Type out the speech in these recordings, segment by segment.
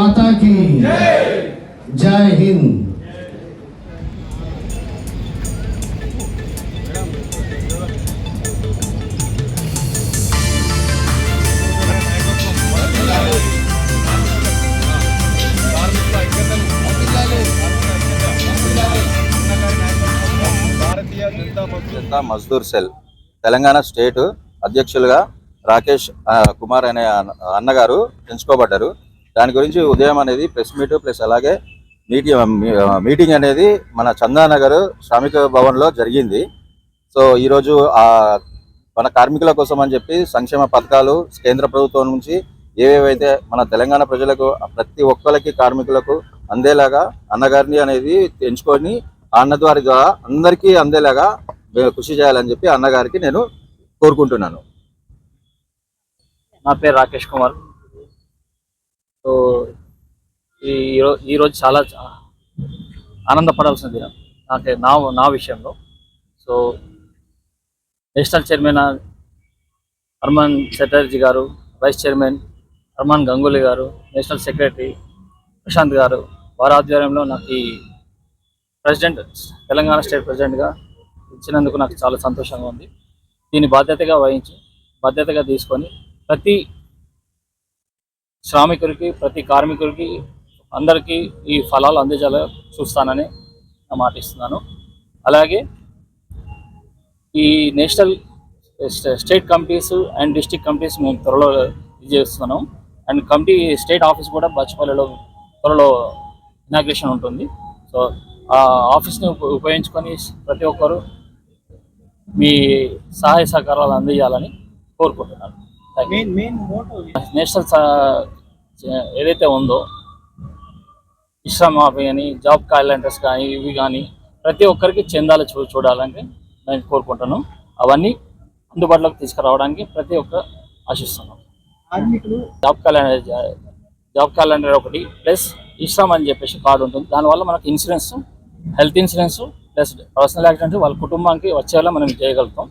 माता की जय हिंद। జనతా మజ్దూర్ సెల్ తెలంగాణ స్టేట్ అధ్యక్షులుగా రాకేష్ కుమార్ అనే అన్నగారు ఎంచుకోబడ్డారు. దాని గురించి ఉదయం అనేది ప్రెస్ మీట్ ప్లస్ అలాగే మీటింగ్ అనేది మన చందానగర్ శ్రామిక భవన్లో జరిగింది. సో ఈరోజు మన కార్మికుల కోసం అని చెప్పి సంక్షేమ పథకాలు కేంద్ర ప్రభుత్వం నుంచి ఏవేవైతే మన తెలంగాణ ప్రజలకు ప్రతి ఒక్కరికి కార్మికులకు అందేలాగా అన్నగారిని అనేది ఎంచుకొని అన్న ద్వారా అందరికీ అందేలాగా కృషి చేయాలని చెప్పి అన్నగారికి నేను కోరుకుంటున్నాను. నా పేరు రాకేష్ కుమార్. సో ఈరోజు చాలా ఆనందపడాల్సిన దినం నా విషయంలో. So national chairman Harman Chatterjee గారు, వైస్ చైర్మన్ హర్మన్ గంగూలీ గారు, నేషనల్ సెక్రటరీ ప్రశాంత్ గారు, వారి ఆధ్వర్యంలో నాకు ఈ ప్రెసిడెంట్ తెలంగాణ స్టేట్ ప్రెసిడెంట్గా ఇచ్చినందుకు నాకు చాలా సంతోషంగా ఉంది. దీన్ని బాధ్యతగా తీసుకొని ప్రతి శ్రామికుడికి, ప్రతి కార్మికుడికి అందరికీ ఈ ఫలాలు అందించాలని చూస్తానని మాట ఇస్తున్నాను. అలాగే ఈ national state committees and district committees మేము త్వరలో ఇది చేస్తున్నాం. అండ్ కమిటీ స్టేట్ ఆఫీస్ కూడా బచ్చపల్లిలో త్వరలో ఇనాగ్రేషన్ ఉంటుంది. సో ఆ ఆఫీస్ని ఉపయోగించుకొని ప్రతి ఒక్కరూ మీ సహాయ సహకారాలు అందించాలని కోరుకుంటున్నాను. నేషనల్ ఏదైతే ఉందో ఇష్రా మాఫీ కానీ, జాబ్ క్యాలెండర్స్ కానీ, ఇవి కానీ ప్రతి ఒక్కరికి చందాలు చూడాలని నేను కోరుకుంటున్నాను. అవన్నీ అందుబాటులోకి తీసుకురావడానికి ప్రతి ఒక్క ఆశిస్తున్నాం. జాబ్ క్యాలెండర్ ఒకటి ప్లస్ ఇష్రామ్ అని చెప్పేసి కార్డు ఉంటుంది. దానివల్ల మనకు insurance, health insurance plus personal accident వాళ్ళ కుటుంబానికి వచ్చేలా మనం చేయగలుగుతాం.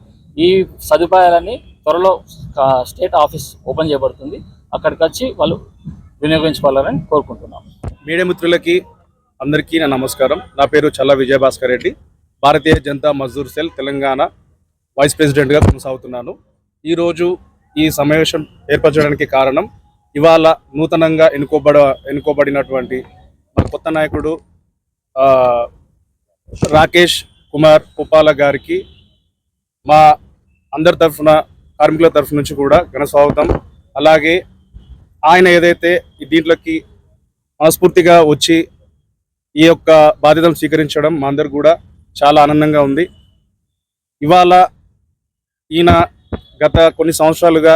ఈ సదుపాయాలన్నీ త్వరలో స్టేట్ ఆఫీస్ ఓపెన్ చేయబడుతుంది. అక్కడికి వచ్చి వాళ్ళు వినియోగించుకోవాలని కోరుకుంటున్నాం. మీడియా మిత్రులకి అందరికీ నా నమస్కారం. నా పేరు చల్ల విజయభాస్కర్ రెడ్డి. భారతీయ జనతా మజ్దూర్ సెల్ తెలంగాణ వైస్ ప్రెసిడెంట్గా కొనసాగుతున్నాను. ఈరోజు ఈ సమావేశం ఏర్పరచడానికి కారణం, ఇవాళ నూతనంగా ఎన్నుకోబడినటువంటి మన కొత్త నాయకుడు రాకేష్ కుమార్ పుప్పాల గారికి మా అందరి తరఫున, కార్మికుల తరఫు నుంచి కూడా ఘన స్వాగతం. అలాగే ఆయన ఏదైతే దీంట్లోకి మనస్ఫూర్తిగా వచ్చి ఈ యొక్క బాధ్యతను స్వీకరించడం మా అందరికి కూడా చాలా ఆనందంగా ఉంది. ఇవాళ ఈయన గత కొన్ని సంవత్సరాలుగా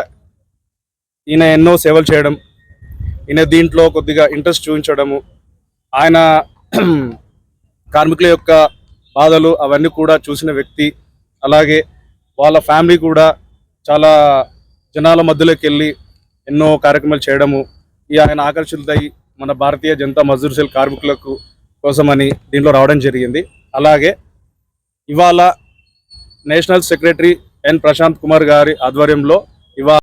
ఈయన ఎన్నో సేవలు చేయడం, ఈయన దీంట్లో కొద్దిగా ఇంట్రెస్ట్ చూపించడము, ఆయన కార్మికుల యొక్క బాధలు అవన్నీ కూడా చూసిన వ్యక్తి. అలాగే వాళ్ళ ఫ్యామిలీ కూడా చాలా జనాల మధ్యలోకి వెళ్ళి ఎన్నో కార్యక్రమాలు చేయడము, ఆయన ఆకర్షితులై మన భారతీయ జనతా మజ్దూర్ సెల్ కార్మికులకు కోసమని దీంట్లో రావడం జరిగింది. అలాగే ఇవాళ national secretary N Prashant Kumar గారి ఆధ్వర్యంలో ఇవాళ